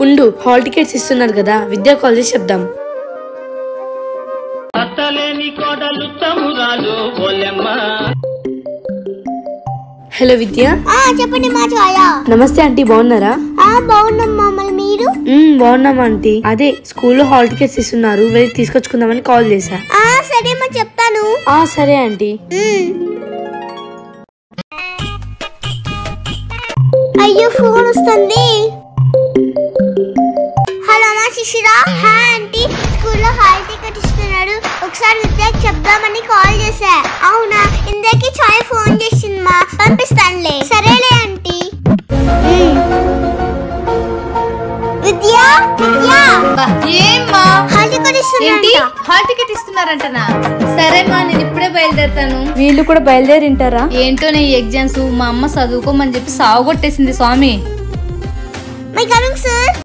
ఉండు, hall tickets ఇస్తున్నారు కదా, విద్యా కాలేజ్ చెప్దాం. హలో విద్య. చెప్పండి మా ఛాయ. నమస్తే ఆంటీ, బాగున్నారా? బాగున్నాం మమ్మల్ని, మీరు? బాగున్నామా ఆంటీ. అదే స్కూల్లో హాల్ టికెట్స్ ఇస్తున్నారు, వెళ్ళి తీసుకొచ్చుకుందామని కాల్ చేశా. సరే మా చెప్తాను. సరే ఆంటీ. అయ్యో ఫోన్ వస్తుంది. హలో మా శిశిరా. ఆంటీ, స్కూల్లో హాల్ టికెట్ ఇస్తున్నాడు, ఒకసారి విద్యకి చెప్దామని కాల్ చేశా. అవునా, ఇందాకే ఛాయ్ ఫోన్ చేసింది మా, పంపిస్తానులే. సరేలే ఆంటీ. విద్యా విద్యా ఏమ్మా హాల్ టికెట్ ఏంటి హాల్ టికెట్ ఇస్తున్నారంటనా? సరే మా, నేను ఇప్పుడే బయలుదేరుతాను. వీళ్ళు కూడా బయలుదేరింటారా? ఏంటో నీ ఎగ్జామ్స్, మా అమ్మ చదువుకోమని చెప్పి సాగుగొట్టేసింది స్వామి. May I coming sir.